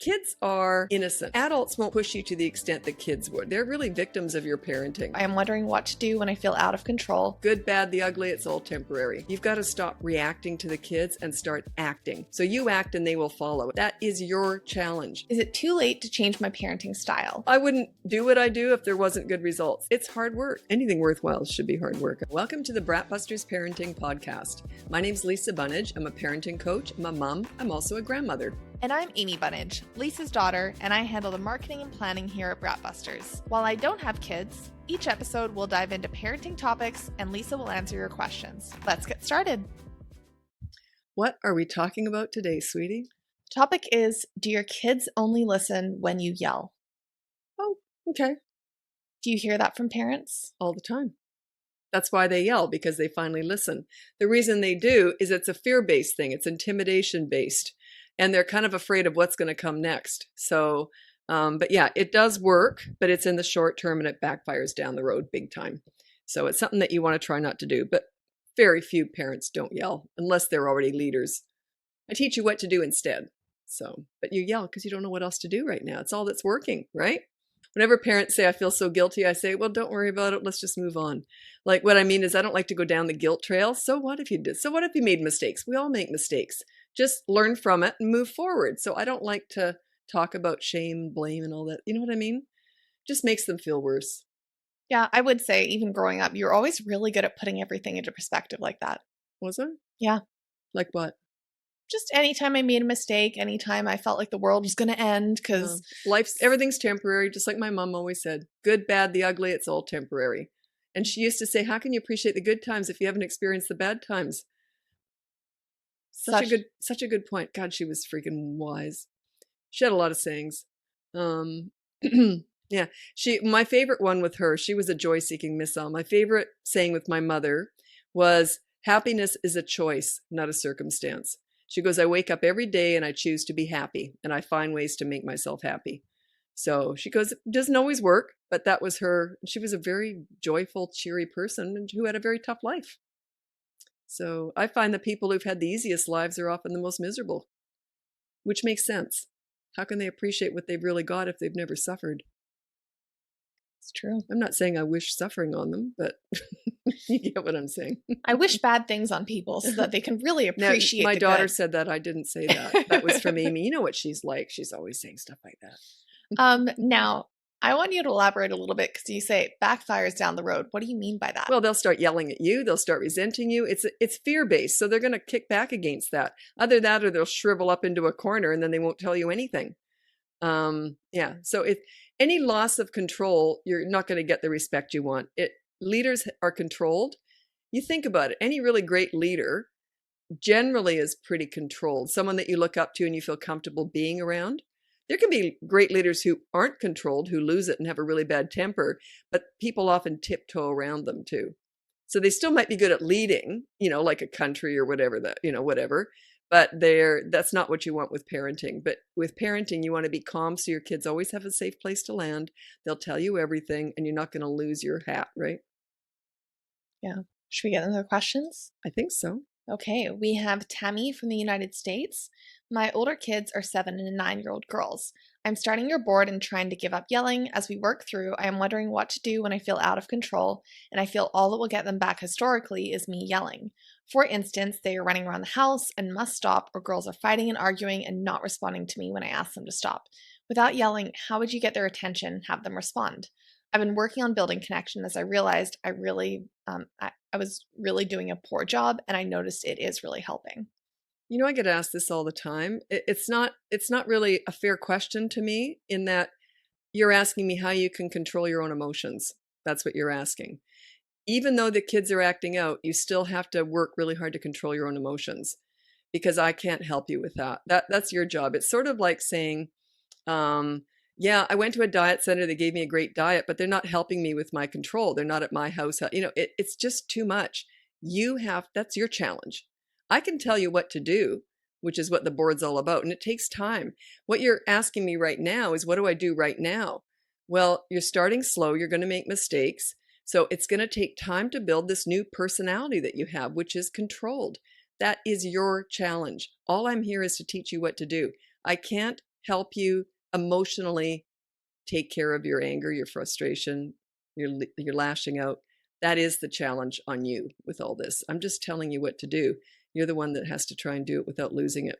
Kids are innocent. Adults won't push you to the extent that kids would. They're really victims of your parenting. I am wondering what to do when I feel out of control. Good, bad, the ugly, it's all temporary. You've got to stop reacting to the kids and start acting. So you act and they will follow. That is your challenge. Is it too late to change my parenting style? I wouldn't do what I do if there wasn't good results. It's hard work. Anything worthwhile should be hard work. Welcome to the BratBusters Parenting Podcast. My name's Lisa Bunnage. I'm a parenting coach. I'm a mom. I'm also a grandmother. And I'm Amy Bunnage, Lisa's daughter, and I handle the marketing and planning here at BratBusters. While I don't have kids, each episode will dive into parenting topics and Lisa will answer your questions. Let's get started. What are we talking about today, sweetie? The topic is, do your kids only listen when you yell? Oh, okay. Do you hear that from parents? All the time. That's why they yell, because they finally listen. The reason they do is it's a fear-based thing. It's intimidation-based. And they're kind of afraid of what's going to come next. So, but yeah, it does work, but it's in the short term and it backfires down the road big time. So it's something that you want to try not to do. But very few parents don't yell unless they're already leaders. I teach you what to do instead. So, but you yell because you don't know what else to do right now. It's all that's working, right? Whenever parents say, I feel so guilty, I say, well, don't worry about it. Let's just move on. Like what I mean is I don't like to go down the guilt trail. So what if you did? So what if you made mistakes? We all make mistakes. Just learn from it and move forward. So I don't like to talk about shame, blame, and all that. You know what I mean? Just makes them feel worse. Yeah, I would say even growing up, you're always really good at putting everything into perspective like that. Was I? Yeah. Like what? Just anytime I made a mistake, anytime I felt like the world was going to end, because everything's temporary. Just like my mom always said, good, bad, the ugly, it's all temporary. And she used to say, how can you appreciate the good times if you haven't experienced the bad times? Such a good point. God, she was freaking wise. She had a lot of sayings. Yeah, my favorite one with her, she was a joy-seeking missile. My favorite saying with my mother was, happiness is a choice, not a circumstance. She goes, I wake up every day and I choose to be happy and I find ways to make myself happy. So she goes, it doesn't always work, but that was her. She was a very joyful, cheery person who had a very tough life. So I find that people who've had the easiest lives are often the most miserable, which makes sense. How can they appreciate what they've really got if they've never suffered? It's true. I'm not saying I wish suffering on them, but you get what I'm saying. I wish bad things on people so that they can really appreciate my the daughter good. said that. I didn't say that. That was from Amy. You know what she's like. She's always saying stuff like that. Now, I want you to elaborate a little bit because you say it backfires down the road. What do you mean by that? Well, they'll start yelling at you. They'll start resenting you. It's fear-based, so they're going to kick back against that. Either that or they'll shrivel up into a corner and then they won't tell you anything. Yeah, so if any loss of control, you're not going to get the respect you want. Leaders are controlled. You think about it. Any really great leader generally is pretty controlled. Someone that you look up to and you feel comfortable being around. There can be great leaders who aren't controlled, who lose it and have a really bad temper, but people often tiptoe around them too. So they still might be good at leading, like a country or whatever whatever. But that's not what you want with parenting. But with parenting, you want to be calm so your kids always have a safe place to land. They'll tell you everything and you're not going to lose your hat, right? Yeah. Should we get into the questions? I think so. Okay, we have Tammy from the United States. My older kids are 7 and 9-year-old girls. I'm starting your board and trying to give up yelling. As we work through, I am wondering what to do when I feel out of control, and I feel all that will get them back historically is me yelling. For instance, they are running around the house and must stop, or girls are fighting and arguing and not responding to me when I ask them to stop. Without yelling, how would you get their attention and have them respond? I've been working on building connection as I realized I was really doing a poor job, and I noticed it is really helping. I get asked this all the time. It's not really a fair question to me in that you're asking me how you can control your own emotions. That's what you're asking. Even though the kids are acting out, you still have to work really hard to control your own emotions because I can't help you with that. That's your job. It's sort of like saying, yeah, I went to a diet center. They gave me a great diet, but they're not helping me with my control. They're not at my house. It's just too much. That's your challenge. I can tell you what to do, which is what the board's all about. And it takes time. What you're asking me right now is, what do I do right now? Well, you're starting slow. You're going to make mistakes. So it's going to take time to build this new personality that you have, which is controlled. That is your challenge. All I'm here is to teach you what to do. I can't help you emotionally take care of your anger, your frustration, your lashing out. That is the challenge on you with all this. I'm just telling you what to do. You're the one that has to try and do it without losing it.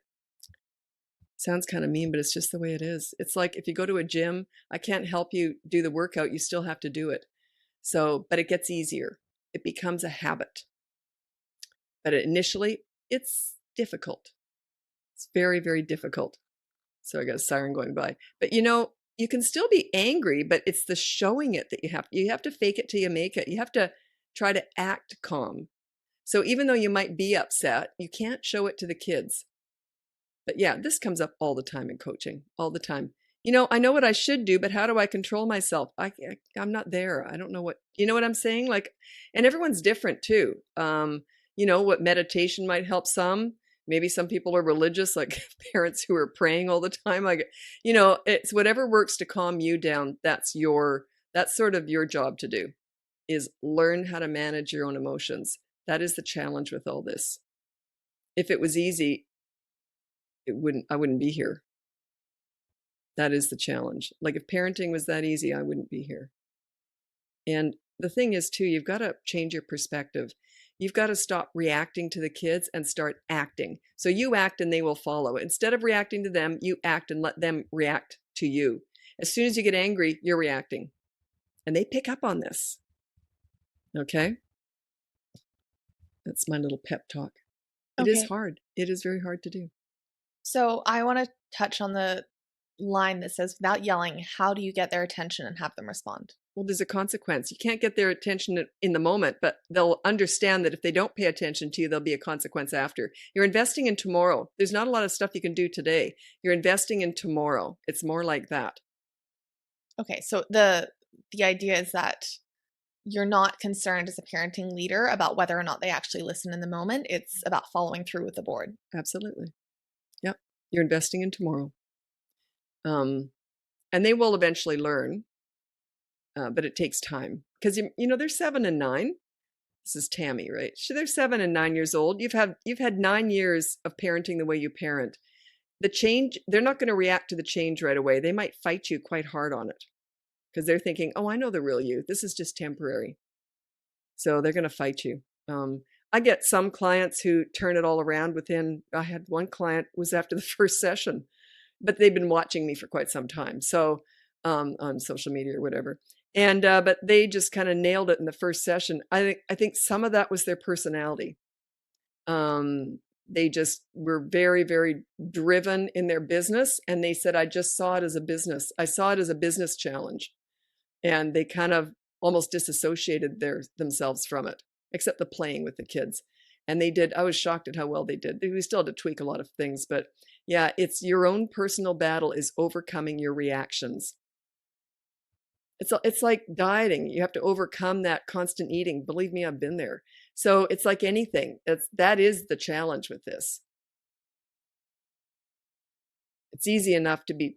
Sounds kind of mean, but it's just the way it is. It's like if you go to a gym, I can't help you do the workout. You still have to do it. So, but it gets easier. It becomes a habit. But initially, it's difficult. It's very, very difficult. So I got a siren going by. But you can still be angry, but it's the showing it that you have to fake it till you make it. You have to try to act calm. So even though you might be upset, you can't show it to the kids. But yeah, this comes up all the time in coaching, all the time. I know what I should do, but how do I control myself? I'm not there. I don't know what, you know what I'm saying? Like, and everyone's different too. What meditation might help some. Maybe some people are religious, like parents who are praying all the time. Like, it's whatever works to calm you down. That's sort of your job to do, is learn how to manage your own emotions. That is the challenge with all this. If it was easy, I wouldn't be here. That is the challenge. Like if parenting was that easy, I wouldn't be here. And the thing is too, you've got to change your perspective. You've got to stop reacting to the kids and start acting. So you act and they will follow. Instead of reacting to them, you act and let them react to you. As soon as you get angry, you're reacting. And they pick up on this. Okay? That's my little pep talk. It is hard. It is very hard to do. So I want to touch on the line that says, without yelling, how do you get their attention and have them respond? Well, there's a consequence. You can't get their attention in the moment, but they'll understand that if they don't pay attention to you, there'll be a consequence after. You're investing in tomorrow. There's not a lot of stuff you can do today. You're investing in tomorrow. It's more like that. Okay, so the idea is that you're not concerned as a parenting leader about whether or not they actually listen in the moment. It's about following through with the board. Absolutely. Yep. You're investing in tomorrow. And they will eventually learn, but it takes time because they're 7 and 9. This is Tammy, right? They're 7 and 9 years old. You've had 9 years of parenting the way you parent. The change, they're not going to react to the change right away. They might fight you quite hard on it because they're thinking, oh, I know the real you. This is just temporary. So they're going to fight you. I get some clients who turn it all around I had one client was after the first session, but they've been watching me for quite some time. So on social media or whatever. And but they just kind of nailed it in the first session. I think some of that was their personality. They just were very, very driven in their business. And they said, I just saw it as a business. I saw it as a business challenge. And they kind of almost disassociated themselves from it, except the playing with the kids. And they did. I was shocked at how well they did. We still had to tweak a lot of things. But yeah, it's your own personal battle is overcoming your reactions. It's like dieting. You have to overcome that constant eating. Believe me, I've been there. So it's like anything. That is the challenge with this. It's easy enough to be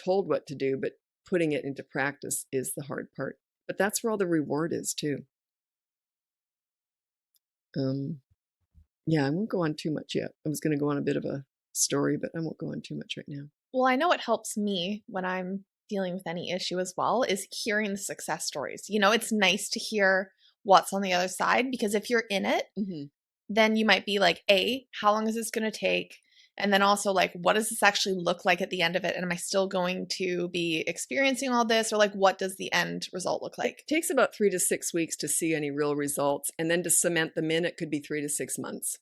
told what to do, but putting it into practice is the hard part. But that's where all the reward is too. Yeah, I won't go on too much yet. I was going to go on a bit of a story, but I won't go on too much right now. Well, I know it helps me when I'm dealing with any issue as well is hearing the success stories. It's nice to hear what's on the other side because if you're in it, then you might be like, how long is this going to take? And then also like, what does this actually look like at the end of it? And am I still going to be experiencing all this? Or like, what does the end result look like? It takes about 3 to 6 weeks to see any real results. And then to cement them in, it could be 3 to 6 months.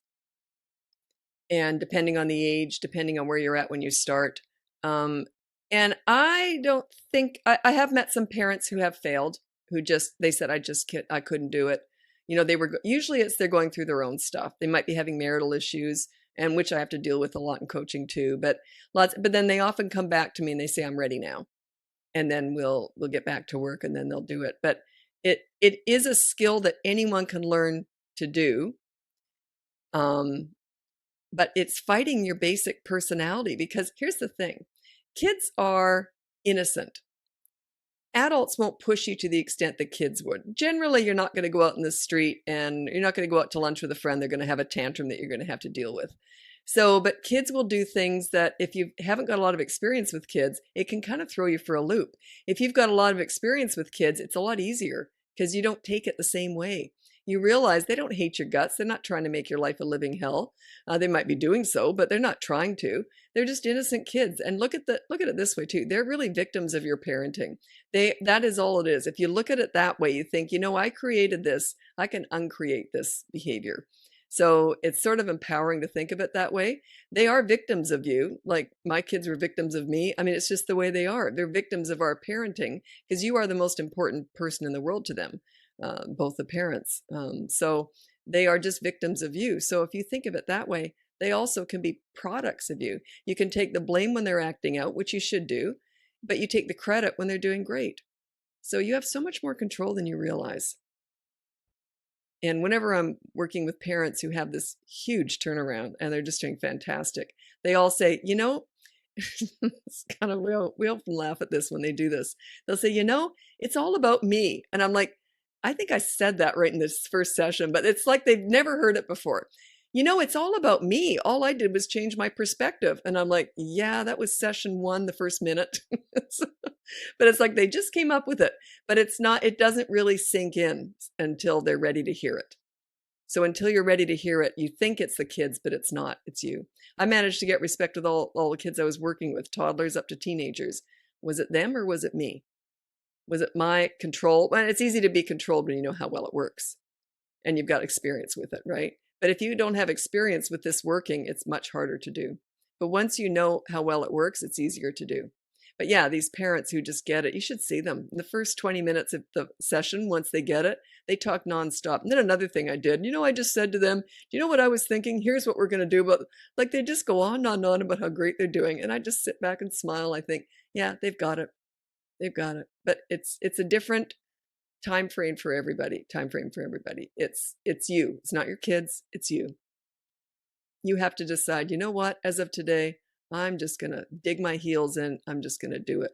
And depending on the age, depending on where you're at when you start. And I don't think, I have met some parents who have failed, they said, I couldn't do it. Usually they're going through their own stuff. They might be having marital issues, and which I have to deal with a lot in coaching too. But then they often come back to me and they say, I'm ready now. And then we'll get back to work and then they'll do it. But it is a skill that anyone can learn to do. But it's fighting your basic personality because here's the thing. Kids are innocent. Adults won't push you to the extent that kids would. Generally, you're not going to go out in the street and you're not going to go out to lunch with a friend. They're going to have a tantrum that you're going to have to deal with. So, but kids will do things that if you haven't got a lot of experience with kids, it can kind of throw you for a loop. If you've got a lot of experience with kids, it's a lot easier because you don't take it the same way. You realize they don't hate your guts. They're not trying to make your life a living hell. They might be doing so, but they're not trying to. They're just innocent kids. And look at it this way too. They're really victims of your parenting. That is all it is. If you look at it that way, you think, I created this. I can uncreate this behavior. So it's sort of empowering to think of it that way. They are victims of you, like my kids were victims of me. I mean, it's just the way they are. They're victims of our parenting because you are the most important person in the world to them, both the parents. So they are just victims of you. So if you think of it that way, they also can be products of you. You can take the blame when they're acting out, which you should do, but you take the credit when they're doing great. So you have so much more control than you realize. And whenever I'm working with parents who have this huge turnaround and they're just doing fantastic, they all say, it's kind of, we often laugh at this when they do this. They'll say, it's all about me. And I'm like, I think I said that right in this first session, but it's like they've never heard it before. It's all about me. All I did was change my perspective. And I'm like, yeah, that was session 1, the first minute. But it's like they just came up with it, but it doesn't really sink in until they're ready to hear it. So until you're ready to hear it, you think it's the kids, but it's not, it's you. I managed to get respect with all the kids I was working with, toddlers up to teenagers. Was it them or was it me? Was it my control? Well, it's easy to be controlled when you know how well it works and you've got experience with it, right? But if you don't have experience with this working, it's much harder to do. But once you know how well it works, it's easier to do. But yeah, these parents who just get it, you should see them. In the first 20 minutes of the session, once they get it, they talk nonstop. And then another thing I did, I just said to them, do you know what I was thinking? Here's what we're going to do. But like they just go on and on about how great they're doing. And I just sit back and smile. I think, yeah, they've got it. They've got it. But it's a different time frame for everybody. It's you. It's not your kids. It's you. You have to decide, you know what, as of today, I'm just going to dig my heels in. I'm just going to do it.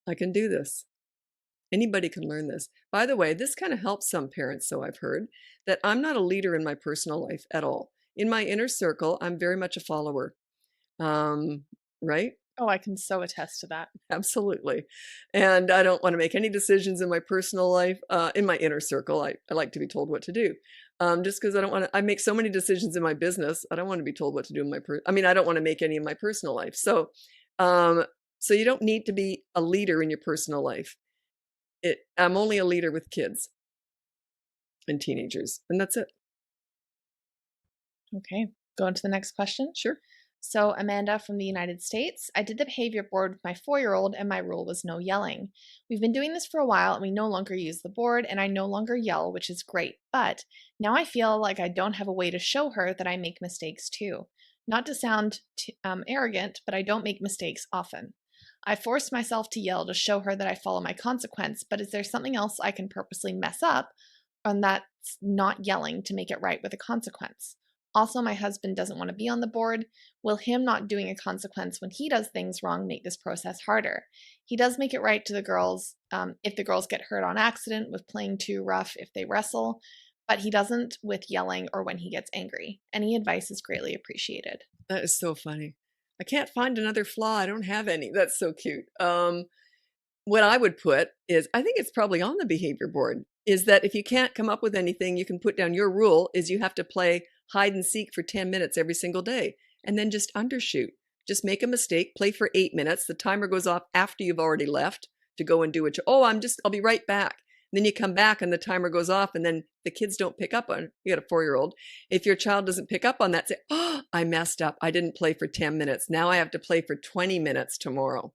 I can do this. Anybody can learn this. By the way, this kind of helps some parents, so I've heard, that I'm not a leader in my personal life at all. In my inner circle, I'm very much a follower. Right? Oh, I can so attest to that. Absolutely. And I don't want to make any decisions in my personal life. In my inner circle, I like to be told what to do. Just because I don't want to, I make so many decisions in my business. I don't want to be told what to do in I don't want to make any in my personal life. So you don't need to be a leader in your personal life. I'm only a leader with kids and teenagers, and that's it. Okay, go on to the next question. Sure. So, Amanda from the United States, I did the behavior board with my 4-year-old and my rule was no yelling. We've been doing this for a while and we no longer use the board and I no longer yell, which is great. But now I feel like I don't have a way to show her that I make mistakes too. Not to sound arrogant, but I don't make mistakes often. I forced myself to yell to show her that I follow my consequence, but is there something else I can purposely mess up and that's not yelling to make it right with a consequence? Also, my husband doesn't want to be on the board. Will him not doing a consequence when he does things wrong make this process harder? He does make it right to the girls if the girls get hurt on accident with playing too rough if they wrestle, but he doesn't with yelling or when he gets angry. Any advice is greatly appreciated. That is so funny. I can't find another flaw. I don't have any. That's so cute. What I would put is, I think it's probably on the behavior board, is that if you can't come up with anything, you can put down your rule is you have to play hide and seek for 10 minutes every single day and then just undershoot. Just make a mistake, play for 8 minutes. The timer goes off after you've already left to go and do it. I'll be right back. And then you come back and the timer goes off and then the kids don't pick up on, you got a 4-year-old. If your child doesn't pick up on that, say, I messed up. I didn't play for 10 minutes. Now I have to play for 20 minutes tomorrow.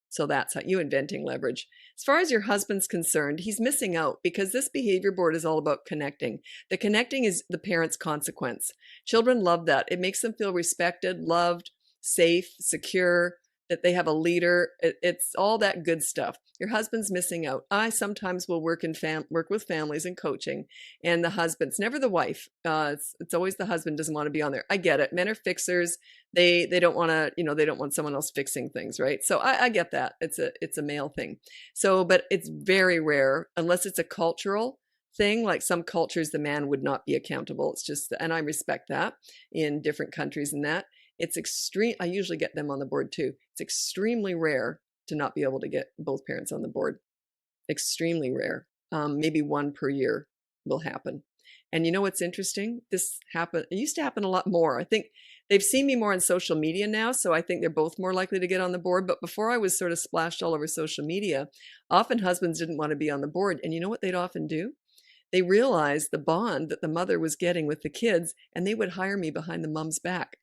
So that's how you inventing leverage. As far as your husband's concerned, he's missing out because this behavior board is all about connecting. The connecting is the parent's consequence. Children love that. It makes them feel respected, loved, safe, secure, that they have a leader. It's all that good stuff. Your husband's missing out. I sometimes will work with families in coaching, and the husband's never the wife. It's always the husband doesn't want to be on there. I get it. Men are fixers. They don't want to, they don't want someone else fixing things, right? So I get that. It's a male thing. So, but it's very rare unless it's a cultural. thing. Like some cultures, the man would not be accountable. It's just, and I respect that in different countries and that. It's extreme. I usually get them on the board too. It's extremely rare to not be able to get both parents on the board. Extremely rare. Maybe one per year will happen. And you know what's interesting? This happened. It used to happen a lot more. I think they've seen me more on social media now, so I think they're both more likely to get on the board. But before I was sort of splashed all over social media, often husbands didn't want to be on the board. And you know what they'd often do? They realized the bond that the mother was getting with the kids, and they would hire me behind the mom's back.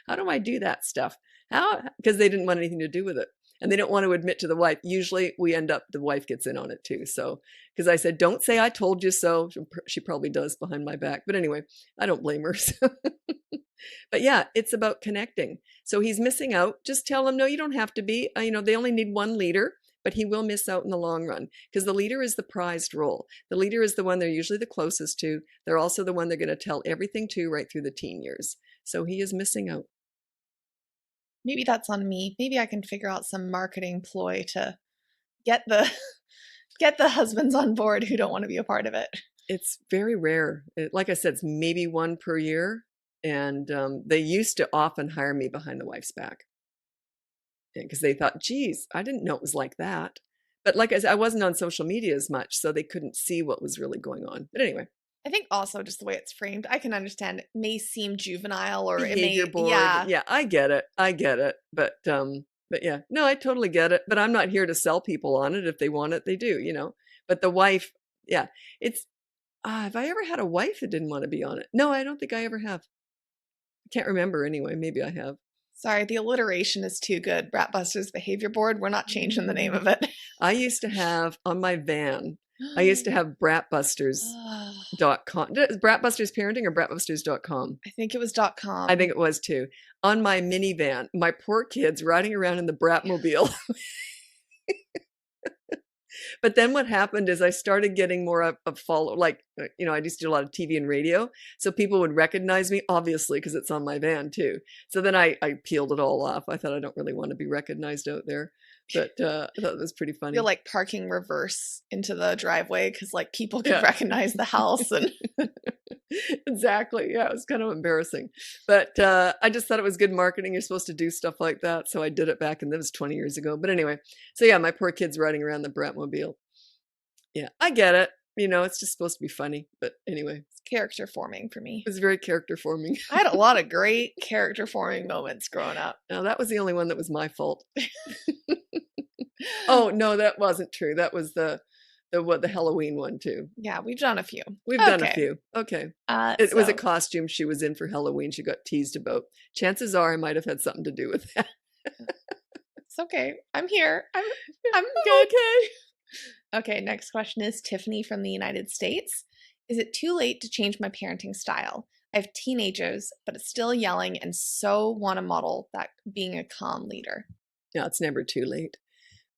How do I do that stuff? How? Because they didn't want anything to do with it. And they don't want to admit to the wife. Usually we end up, the wife gets in on it too. So, because I said, don't say I told you so. She probably does behind my back. But anyway, I don't blame her. So. But yeah, it's about connecting. So he's missing out. Just tell him, no, you don't have to be. They only need one leader, but he will miss out in the long run because the leader is the prized role. The leader is the one they're usually the closest to. They're also the one they're going to tell everything to right through the teen years. So he is missing out. Maybe that's on me. Maybe I can figure out some marketing ploy to get the husbands on board who don't want to be a part of it. It's very rare. Like I said, it's maybe one per year. And they used to often hire me behind the wife's back because they thought, geez, I didn't know it was like that. But like I said, I wasn't on social media as much, so they couldn't see what was really going on. But anyway. I think also just the way it's framed, I can understand it may seem juvenile or Behavior it may, board. Yeah, I get it. But yeah, no, I totally get it. But I'm not here to sell people on it. If they want it, they do, But the wife, yeah, it's, have I ever had a wife that didn't want to be on it? No, I don't think I ever have. I can't remember anyway. Maybe I have. Sorry, the alliteration is too good. BratBusters Behavior Board. We're not changing the name of it. I used to have on my van, I used to have BratBusters.com. Is BratBusters parenting or BratBusters.com? I think it was .com. I think it was too. On my minivan, my poor kids riding around in the Bratmobile. But then what happened is I started getting more of follow, I used to do a lot of TV and radio. So people would recognize me, obviously, because it's on my van too. So then I peeled it all off. I thought I don't really want to be recognized out there. But I thought it was pretty funny. You're like parking reverse into the driveway because people could recognize the house. And Exactly. Yeah, it was kind of embarrassing. But I just thought it was good marketing. You're supposed to do stuff like that. So I did it back, and that was 20 years ago. But anyway, so yeah, my poor kids riding around the Bratmobile. Yeah, I get it. It's just supposed to be funny. But anyway. It's character forming for me. It was very character forming. I had a lot of great character forming moments growing up. No, that was the only one that was my fault. Oh, no, that wasn't true. That was the Halloween one too. Yeah, we've done a few. We've done a few. Okay. It was a costume she was in for Halloween. She got teased about. Chances are I might have had something to do with that. It's okay. I'm here. I'm good. Okay. Okay, next question is Tiffany from the United States. Is it too late to change my parenting style? I have teenagers, but it's still yelling and so want to model that being a calm leader. Yeah, it's never too late.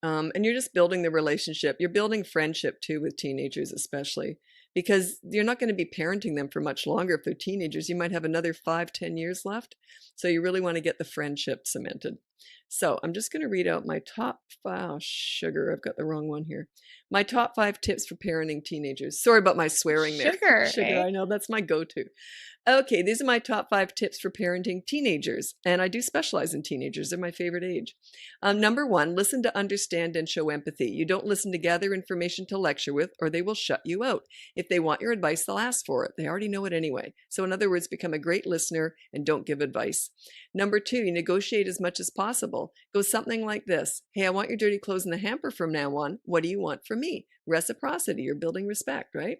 And you're just building the relationship. You're building friendship too with teenagers, especially because you're not going to be parenting them for much longer. If they're teenagers, you might have another 5-10 years left. So you really want to get the friendship cemented. So I'm just going to read out my top, sugar, I've got the wrong one here. My top 5 tips for parenting teenagers. Sorry about my swearing there. Sugar, I know, that's my go-to. Okay, these are my top 5 tips for parenting teenagers. And I do specialize in teenagers. They're my favorite age. Number 1, listen to understand and show empathy. You don't listen to gather information to lecture with, or they will shut you out. If they want your advice, they'll ask for it. They already know it anyway. So in other words, become a great listener and don't give advice. Number 2, you negotiate as much as possible. Go something like this. Hey, I want your dirty clothes in the hamper from now on. What do you want from me? Reciprocity. You're building respect, right?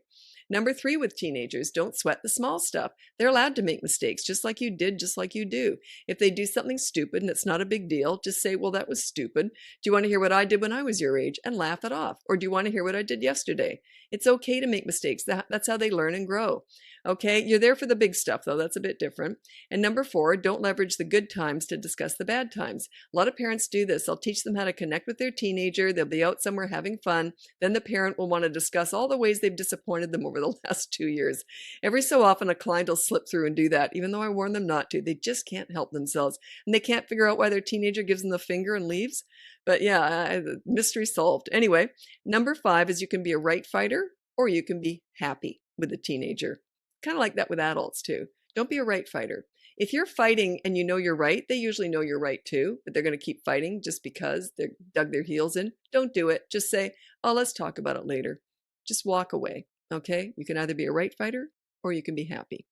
Number 3 with teenagers, don't sweat the small stuff. They're allowed to make mistakes, just like you did, just like you do. If they do something stupid and it's not a big deal, just say, well, that was stupid. Do you want to hear what I did when I was your age? And laugh it off. Or do you want to hear what I did yesterday? It's okay to make mistakes. That's how they learn and grow. Okay, you're there for the big stuff, though. That's a bit different. And number 4, don't leverage the good times to discuss the bad times. A lot of parents do this. They'll teach them how to connect with their teenager. They'll be out somewhere having fun. Then the parent will want to discuss all the ways they've disappointed them over the last 2 years. Every so often, a client will slip through and do that, even though I warn them not to. They just can't help themselves. And they can't figure out why their teenager gives them the finger and leaves. But yeah, mystery solved. Anyway, number 5 is you can be a right fighter or you can be happy with a teenager. Kind of like that with adults too. Don't be a right fighter. If you're fighting and you know you're right, they usually know you're right too, but they're going to keep fighting just because they're dug their heels in. Don't do it. Just say, oh, let's talk about it later. Just walk away. Okay. You can either be a right fighter or you can be happy.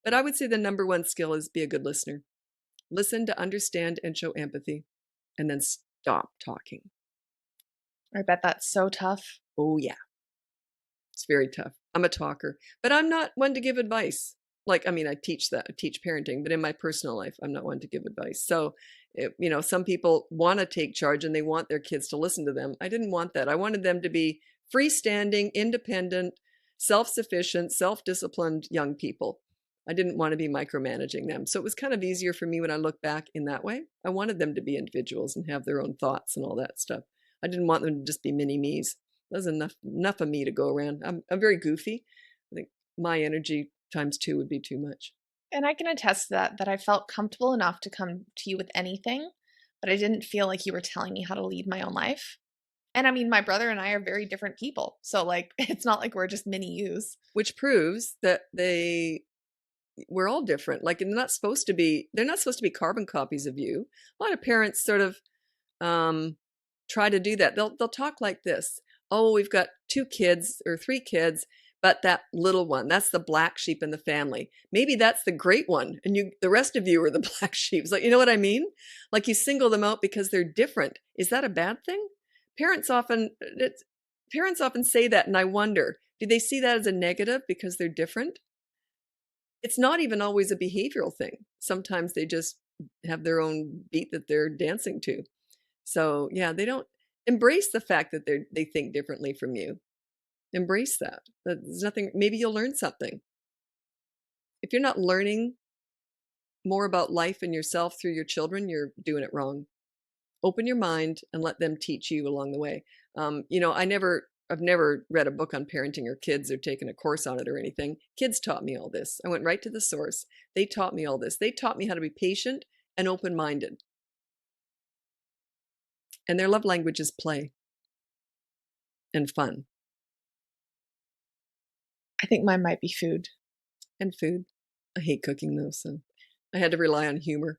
But I would say the number one skill is be a good listener. Listen to understand and show empathy, and then stop talking. I bet that's so tough. Oh, yeah. It's very tough. I'm a talker, but I'm not one to give advice. Like, I mean, I teach parenting, but in my personal life, I'm not one to give advice. So, some people want to take charge and they want their kids to listen to them. I didn't want that. I wanted them to be freestanding, independent, self-sufficient, self-disciplined young people. I didn't want to be micromanaging them. So it was kind of easier for me when I look back in that way. I wanted them to be individuals and have their own thoughts and all that stuff. I didn't want them to just be mini-me's. There's enough of me to go around. I'm very goofy. I think my energy times 2 would be too much. And I can attest to that I felt comfortable enough to come to you with anything, but I didn't feel like you were telling me how to lead my own life. And I mean, my brother and I are very different people. So like, it's not like we're just mini yous. Which proves that we're all different. Like they're not supposed to be carbon copies of you. A lot of parents sort of try to do that. They'll talk like this. Oh, we've got 2 kids or 3 kids, but that little one, that's the black sheep in the family. Maybe that's the great one, and the rest of you are the black sheep. Like, you know what I mean? Like you single them out because they're different. Is that a bad thing? Parents often say that, and I wonder, do they see that as a negative because they're different? It's not even always a behavioral thing. Sometimes they just have their own beat that they're dancing to. So yeah, they don't embrace the fact that they think differently from you. Embrace that. There's nothing, maybe you'll learn something. If you're not learning more about life and yourself through your children, you're doing it wrong. Open your mind and let them teach you along the way. I've never read a book on parenting or kids or taken a course on it or anything. Kids taught me all this. I went right to the source. They taught me all this. They taught me how to be patient and open-minded. And their love language is play and fun. I think mine might be food. And food. I hate cooking though, so I had to rely on humor.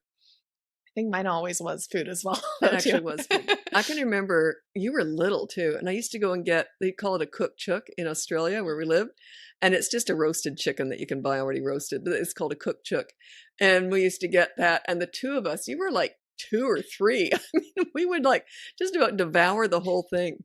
I think mine always was food as well. It actually was food. I can remember you were little too, and I used to go and they call it a cooked chook in Australia where we lived, and it's just a roasted chicken that you can buy already roasted, but it's called a cooked chook. And we used to get that, and the 2 of us, you were like 2 or 3. I mean, we would like just about devour the whole thing.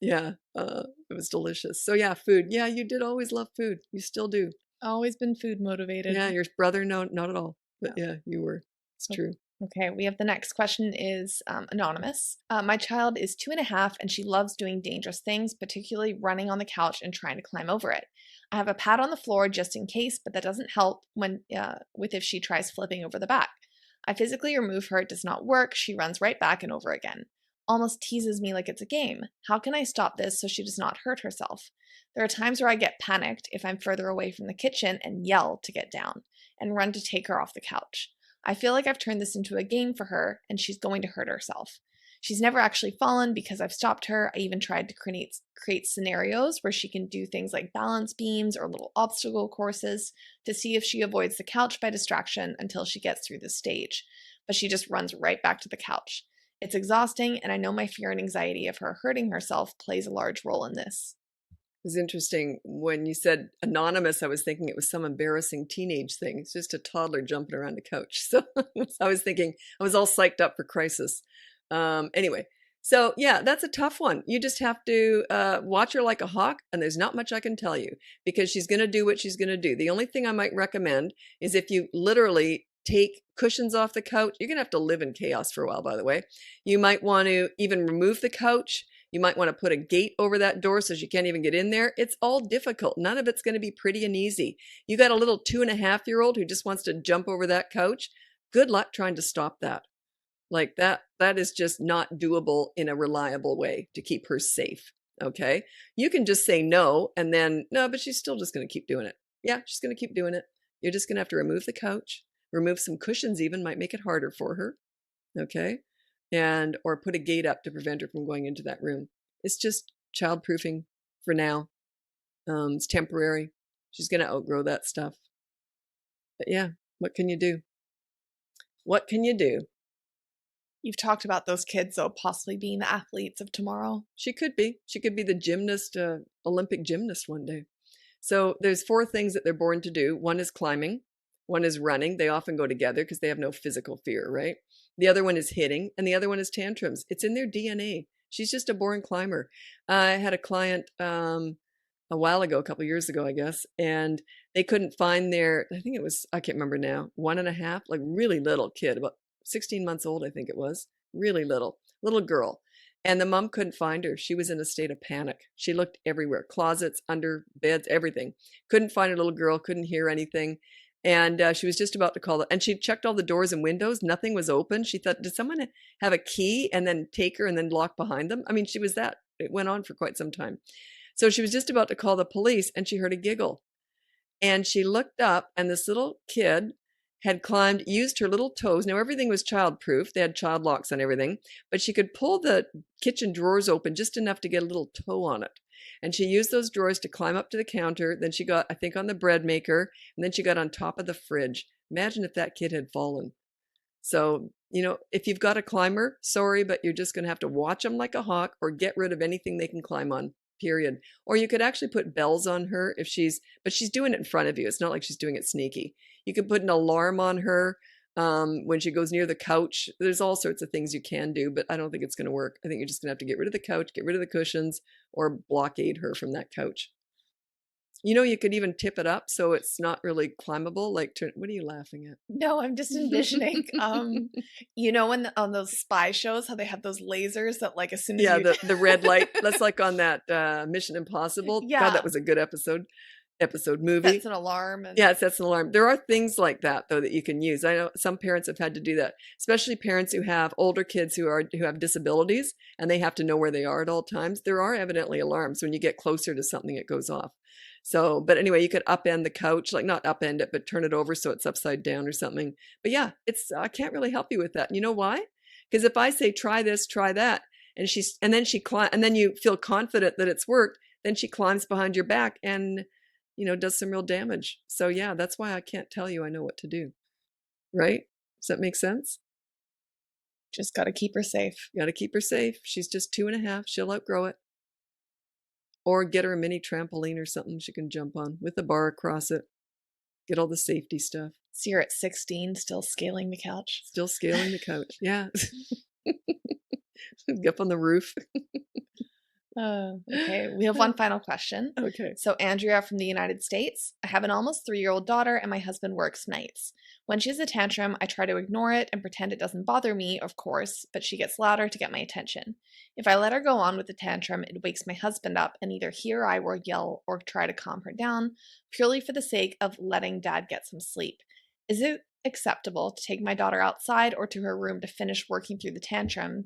Yeah, it was delicious. So yeah, food. Yeah, you did always love food. You still do. Always been food motivated. Yeah, your brother, no, not at all. But yeah, you were. It's true. Okay, we have the next question is anonymous. My child is 2.5 and she loves doing dangerous things, particularly running on the couch and trying to climb over it. I have a pad on the floor just in case, but that doesn't help with if she tries flipping over the back. I physically remove her, it does not work, she runs right back and over again. Almost teases me like it's a game. How can I stop this so she does not hurt herself? There are times where I get panicked if I'm further away from the kitchen and yell to get down and run to take her off the couch. I feel like I've turned this into a game for her and she's going to hurt herself. She's never actually fallen because I've stopped her. I even tried to create scenarios where she can do things like balance beams or little obstacle courses to see if she avoids the couch by distraction until she gets through the stage. But she just runs right back to the couch. It's exhausting, and I know my fear and anxiety of her hurting herself plays a large role in this. It was interesting when you said anonymous. I was thinking it was some embarrassing teenage thing. It's just a toddler jumping around the couch. So I was thinking I was all psyched up for crisis. Anyway, so yeah, that's a tough one. You just have to watch her like a hawk, and there's not much I can tell you because she's going to do what she's going to do. The only thing I might recommend is if you literally take cushions off the couch. You're going to have to live in chaos for a while, by the way. You might want to even remove the couch. You might want to put a gate over that door so she can't even get in there. It's all difficult. None of it's going to be pretty and easy. You got a little 2.5-year-old who just wants to jump over that couch. Good luck trying to stop that. Like that is just not doable in a reliable way to keep her safe. Okay. You can just say no, and then no, but she's still just going to keep doing it. Yeah, she's going to keep doing it. You're just going to have to remove the couch, remove some cushions even, might make it harder for her. Okay. Or put a gate up to prevent her from going into that room. It's just childproofing for now. It's temporary. She's going to outgrow that stuff. But yeah, what can you do? What can you do? You've talked about those kids, though, possibly being the athletes of tomorrow. She could be. She could be the gymnast, Olympic gymnast one day. So there's 4 things that they're born to do. One is climbing. One is running. They often go together because they have no physical fear, right? The other one is hitting, and the other one is tantrums. It's in their DNA. She's just a born climber. I had a client a while ago, a couple years ago, I guess, and they couldn't find I think it was, I can't remember now, 1.5, like really little kid, about 16 months old, I think it was, really little girl. And the mom couldn't find her. She was in a state of panic. She looked everywhere, closets, under beds, everything. Couldn't find her little girl, couldn't hear anything. And she was just about to call it. And she checked all the doors and windows. Nothing was open. She thought, did someone have a key and then take her and then lock behind them? I mean, she was that. It went on for quite some time. So she was just about to call the police and she heard a giggle. And she looked up and this little kid had climbed, used her little toes. Now everything was childproof. They had child locks on everything, but she could pull the kitchen drawers open just enough to get a little toe on it. And she used those drawers to climb up to the counter. Then she got, I think, on the bread maker, and then she got on top of the fridge. Imagine if that kid had fallen. So, if you've got a climber, sorry, but you're just going to have to watch them like a hawk or get rid of anything they can climb on, period. Or you could actually put bells on her but she's doing it in front of you. It's not like she's doing it sneaky. You could put an alarm on her when she goes near the couch. There's all sorts of things you can do, but I don't think it's going to work. I think you're just going to have to get rid of the couch, get rid of the cushions, or blockade her from that couch. You could even tip it up so it's not really climbable. What are you laughing at? No, I'm just envisioning, when on those spy shows, how they have those lasers that, like, as soon as you... the red light. That's like on that Mission Impossible. Yeah. God, that was a good movie. That's an alarm. Yeah, it sets an alarm. There are things like that, though, that you can use. I know some parents have had to do that, especially parents who have older kids who have disabilities and they have to know where they are at all times. There are evidently alarms. When you get closer to something, it goes off. So, but anyway, you could upend the couch, like not upend it, but turn it over so it's upside down or something. But yeah, I can't really help you with that. You know why? Because if I say, try this, try that, and then you feel confident that it's worked, then she climbs behind your back and, does some real damage. So yeah, that's why I can't tell you I know what to do. Right? Does that make sense? Just got to keep her safe. Got to keep her safe. She's just 2.5. She'll outgrow it. Or get her a mini trampoline or something she can jump on with a bar across it. Get all the safety stuff. So you're at 16, still scaling the couch? Still scaling the couch, yeah. Get up on the roof. Okay, we have one final question. Okay. So Andrea from the United States. I have an almost 3-year-old daughter and my husband works nights. When she has a tantrum, I try to ignore it and pretend it doesn't bother me, of course, but she gets louder to get my attention. If I let her go on with the tantrum, it wakes my husband up and either he or I will yell or try to calm her down, purely for the sake of letting dad get some sleep. Is it acceptable to take my daughter outside or to her room to finish working through the tantrum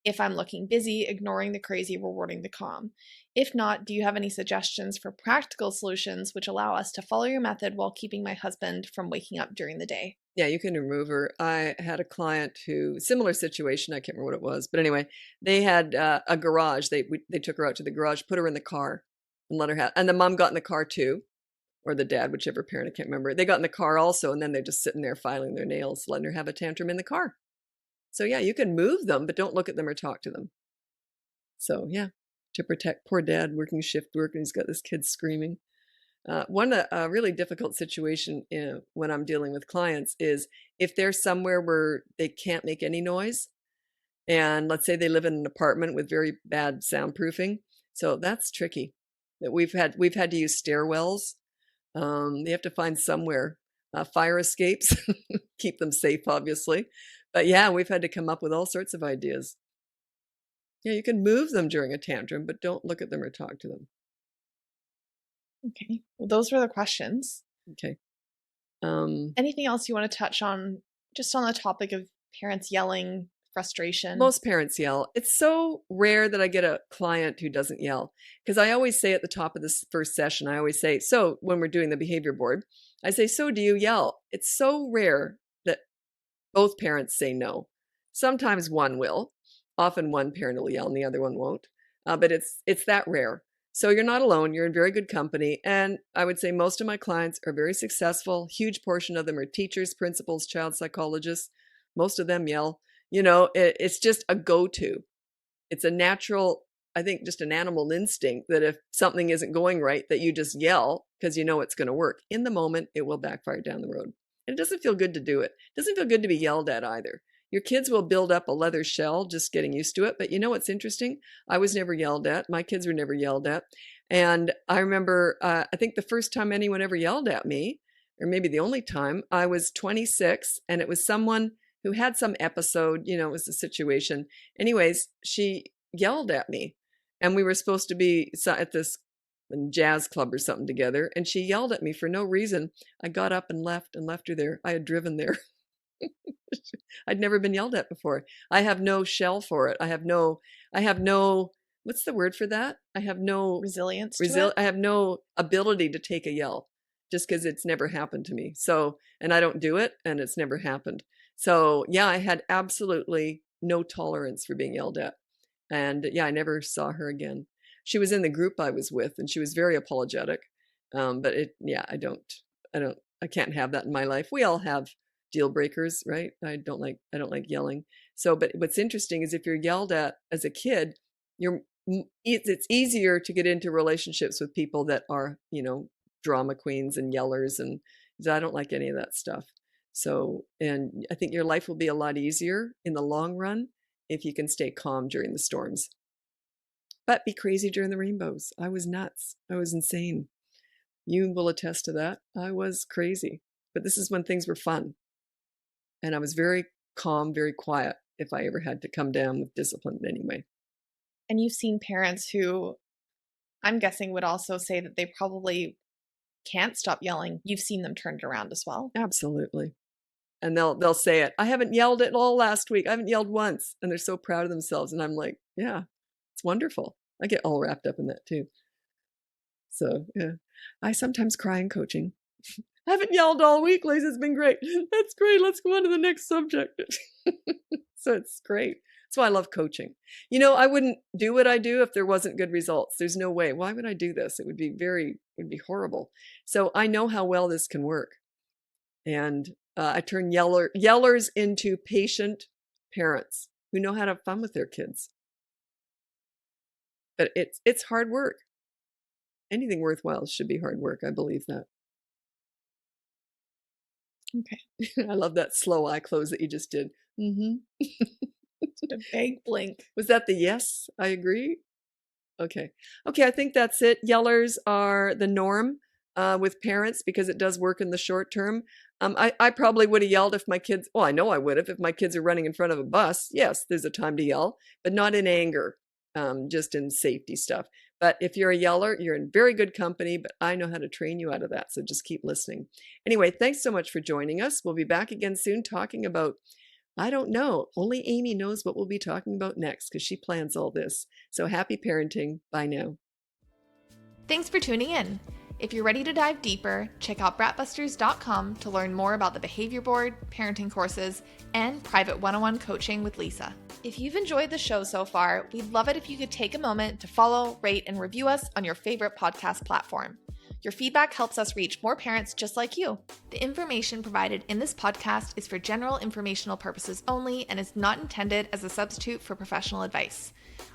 if I'm looking busy, ignoring the crazy, rewarding the calm? If not, do you have any suggestions for practical solutions which allow us to follow your method while keeping my husband from waking up during the day? Yeah, you can remove her. I had a client similar situation, I can't remember what it was, but anyway, they had a garage. They took her out to the garage, put her in the car and let her and the mom got in the car too, or the dad, whichever parent, I can't remember. They got in the car also, and then they're just sitting there filing their nails, letting her have a tantrum in the car. So yeah, you can move them, but don't look at them or talk to them. So yeah, to protect poor dad working shift work, and he's got this kid screaming. One really difficult situation when I'm dealing with clients is if they're somewhere where they can't make any noise, and let's say they live in an apartment with very bad soundproofing. So that's tricky. That we've had to use stairwells. They have to find somewhere, fire escapes, keep them safe, obviously. But yeah, we've had to come up with all sorts of ideas. Yeah, you can move them during a tantrum, but don't look at them or talk to them. Okay. Well, those were the questions. Okay. Anything else you want to touch on, just on the topic of parents yelling, frustration? Most parents yell. It's so rare that I get a client who doesn't yell. Because I always say at the top of this first session, I always say, so when we're doing the behavior board, I say, so do you yell? It's so rare that both parents say no. Sometimes one will. Often one parent will yell and the other one won't. But it's that rare. So you're not alone. You're in very good company. And I would say most of my clients are very successful. Huge portion of them are teachers, principals, child psychologists. Most of them yell. It's just a go-to. It's a natural, I think, just an animal instinct that if something isn't going right, that you just yell because you know it's going to work. In the moment, it will backfire down the road. And it doesn't feel good to do it. It doesn't feel good to be yelled at either. Your kids will build up a leather shell just getting used to it. But you know what's interesting? I was never yelled at. My kids were never yelled at. And I remember, I think the first time anyone ever yelled at me, or maybe the only time, I was 26, and it was someone who had some episode, it was a situation. Anyways, she yelled at me, and we were supposed to be at this jazz club or something together, and she yelled at me for no reason. I got up and left her there. I had driven there. I'd never been yelled at before. I have no shell for it. I have no, what's the word for that? I have no resilience to it? I have no ability to take a yell just because it's never happened to me. So, and I don't do it, and it's never happened. So yeah, I had absolutely no tolerance for being yelled at. And yeah, I never saw her again. She was in the group I was with, and she was very apologetic. But I can't have that in my life. We all have deal breakers, right? I don't like yelling. So, but what's interesting is if you're yelled at as a kid, it's easier to get into relationships with people that are, drama queens and yellers, and I don't like any of that stuff. So, and I think your life will be a lot easier in the long run if you can stay calm during the storms. But be crazy during the rainbows. I was nuts. I was insane. You will attest to that. I was crazy. But this is when things were fun. And I was very calm, very quiet if I ever had to come down with discipline in any way. And you've seen parents who, I'm guessing, would also say that they probably can't stop yelling. You've seen them turn it around as well. Absolutely. And they'll say it. I haven't yelled at all last week. I haven't yelled once. And they're so proud of themselves. And I'm like, yeah, it's wonderful. I get all wrapped up in that too. So yeah, I sometimes cry in coaching. I haven't yelled all week, Liz. It's been great. That's great. Let's go on to the next subject. So it's great. That's why I love coaching. I wouldn't do what I do if there wasn't good results. There's no way. Why would I do this? It would be horrible. So I know how well this can work. And I turn yellers into patient parents who know how to have fun with their kids. But it's hard work. Anything worthwhile should be hard work. I believe that. Okay. I love that slow eye close that you just did. Mm-hmm. Just a vague blink. Was that the yes? I agree. Okay. I think that's it. Yellers are the norm with parents because it does work in the short term. I probably would have yelled if my kids, I know I would have if my kids are running in front of a bus. Yes, there's a time to yell, but not in anger, just in safety stuff. But if you're a yeller, you're in very good company, but I know how to train you out of that. So just keep listening. Anyway, thanks so much for joining us. We'll be back again soon talking about, I don't know, only Amy knows what we'll be talking about next because she plans all this. So happy parenting. Bye now. Thanks for tuning in. If you're ready to dive deeper, check out BratBusters.com to learn more about the Behaviour Board, parenting courses, and private one-on-one coaching with Lisa. If you've enjoyed the show so far, we'd love it if you could take a moment to follow, rate, and review us on your favorite podcast platform. Your feedback helps us reach more parents just like you. The information provided in this podcast is for general informational purposes only and is not intended as a substitute for professional advice.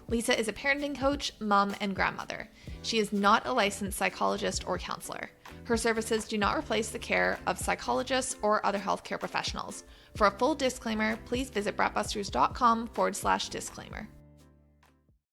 Lisa is a parenting coach, mom, and grandmother. She is not a licensed psychologist or counselor. Her services do not replace the care of psychologists or other healthcare professionals. For a full disclaimer, please visit BratBusters.com/disclaimer.